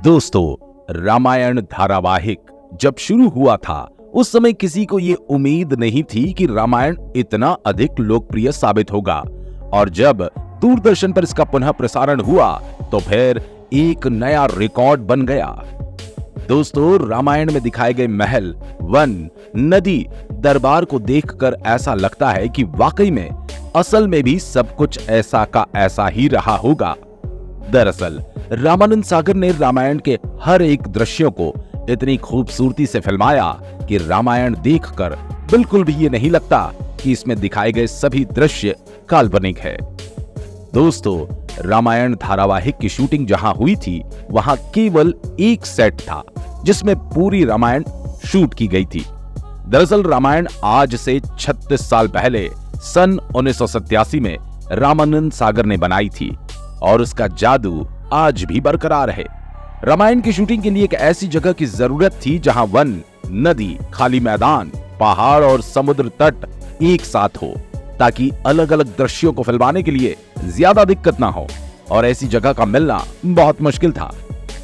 दोस्तों, रामायण धारावाहिक जब शुरू हुआ था उस समय किसी को ये उम्मीद नहीं थी कि रामायण इतना अधिक लोकप्रिय साबित होगा। और जब दूरदर्शन पर इसका पुनः प्रसारण हुआ तो फिर एक नया रिकॉर्ड बन गया। दोस्तों, रामायण में दिखाए गए महल, वन, नदी, दरबार को देखकर ऐसा लगता है कि वाकई में असल में भी सब कुछ ऐसा का ऐसा ही रहा होगा। दरअसल रामानंद सागर ने रामायण के हर एक दृश्यों को इतनी खूबसूरती से फिल्माया कि रामायण देखकर बिल्कुल भी ये नहीं लगता कि इसमें दिखाए गए सभी दृश्य काल्पनिक है। दोस्तों, रामायण धारावाहिक की शूटिंग जहां हुई थी वहां केवल एक सेट था जिसमें पूरी रामायण शूट की गई थी। दरअसल रामायण आज से 36 साल पहले सन 1987 में रामानंद सागर ने बनाई थी और उसका जादू आज भी बरकरार है। रामायण की शूटिंग के लिए एक ऐसी जगह की जरूरत थी जहां वन, नदी, खाली मैदान, पहाड़ और समुद्र तट एक साथ हो, ताकि अलग अलग दृश्यों को फिल्माने के लिए ज्यादा दिक्कत ना हो। और ऐसी जगह का मिलना बहुत मुश्किल था,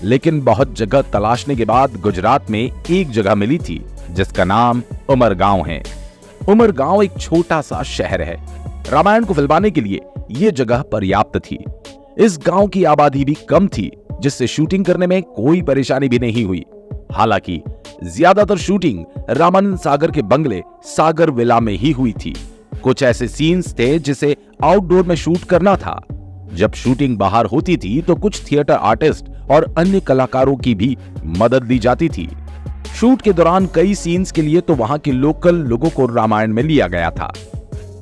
लेकिन बहुत जगह तलाशने के बाद गुजरात में एक जगह मिली थी जिसका नाम उमरगांव है। उमरगांव एक छोटा सा शहर है। रामायण को फिल्माने के लिए ये जगह पर्याप्त थी। इस गांव की आबादी भी कम थी, जिससे शूटिंग करने में कोई परेशानी भी नहीं हुई। हालांकि ज्यादातर शूटिंग रामानंद सागर के बंगले सागर विला में ही हुई थी। कुछ ऐसे सीन्स थे जिसे आउटडोर में शूट करना था। जब शूटिंग बाहर होती थी तो कुछ थिएटर आर्टिस्ट और अन्य कलाकारों की भी मदद ली जाती थी। शूट के दौरान कई सीन्स के लिए तो वहां के लोकल लोगों को रामायण में लिया गया था।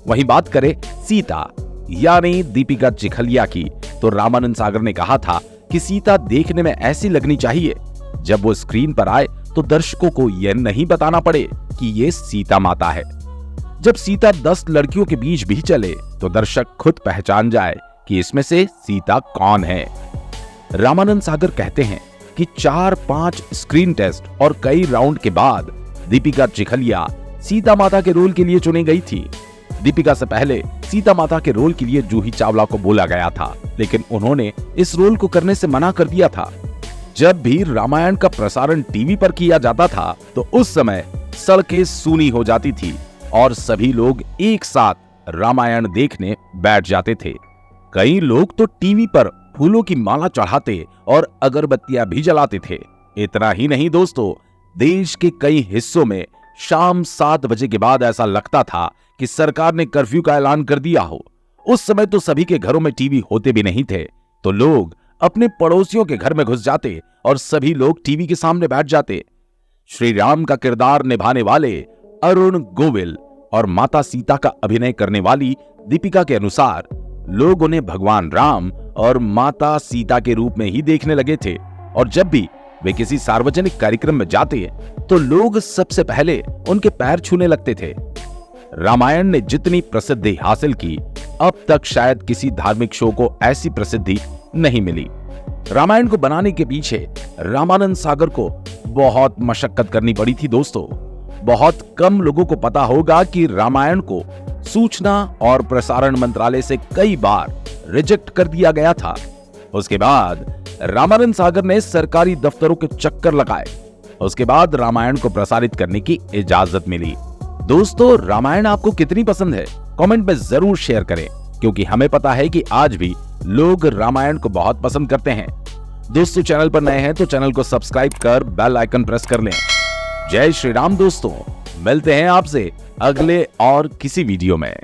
वहीं बात करें सीता यानी दीपिका चिखलिया की, तो रामानंद सागर ने कहा था कि सीता देखने में ऐसी लगनी चाहिए जब वो स्क्रीन पर आए तो दर्शकों को यह नहीं बताना पड़े कि ये सीता माता है। जब सीता 10 लड़कियों के बीच भी चले तो दर्शक खुद पहचान जाए कि इसमें से सीता कौन है। रामानंद सागर कहते हैं कि 4-5 स्क्रीन टेस्ट और कई राउंड के बाद दीपिका चिखलिया सीता माता के रोल के लिए चुनी गई थी। दीपिका से पहले सीता माता के रोल के लिए जूही चावला को बोला गया था, लेकिन उन्होंने इस रोल को करने से मना कर दिया था। जब भी रामायण का प्रसारण टीवी पर किया जाता था तो उस समय सड़कें सूनी हो जाती थी और सभी लोग एक साथ रामायण देखने बैठ जाते थे। कई लोग तो टीवी पर फूलों की माला चढ़ाते और अगरबत्तियां भी जलाते थे। इतना ही नहीं दोस्तों, देश के कई हिस्सों में शाम 7 बजे के बाद ऐसा लगता था कि सरकार ने कर्फ्यू का ऐलान कर दिया हो। उस समय तो सभी के घरों में टीवी होते भी नहीं थे, तो लोग अपने पड़ोसियों के घर में घुस जाते और सभी लोग टीवी के सामने बैठ जाते। श्री राम का किरदार निभाने वाले अरुण गोविल और माता सीता का अभिनय करने वाली दीपिका के अनुसार लोग उन्हें भगवान राम और माता सीता के रूप में ही देखने लगे थे। और जब भी वे किसी सार्वजनिक कार्यक्रम में जाते तो लोग सबसे पहले उनके पैर छूने लगते थे। रामायण ने जितनी प्रसिद्धि हासिल की, अब तक शायद किसी धार्मिक शो को ऐसी प्रसिद्धि नहीं मिली। रामायण को बनाने के पीछे रामानंद सागर को बहुत मशक्कत करनी पड़ी थी दोस्तों। बहुत कम लोगों को पता होगा कि रामायण को सूचना और प्रसारण मंत्रालय से कई बार रिजेक्ट कर दिया गया था। उसके बाद रामानंद सागर ने सरकारी दफ्तरों के चक्कर लगाए। उसके बाद रामायण को प्रसारित करने की इजाजत मिली। दोस्तों, रामायण आपको कितनी पसंद है कमेंट में जरूर शेयर करें, क्योंकि हमें पता है कि आज भी लोग रामायण को बहुत पसंद करते हैं। दोस्तों, चैनल पर नए हैं तो चैनल को सब्सक्राइब कर बेल आइकन प्रेस कर लें। जय श्री राम दोस्तों, मिलते हैं आपसे अगले और किसी वीडियो में।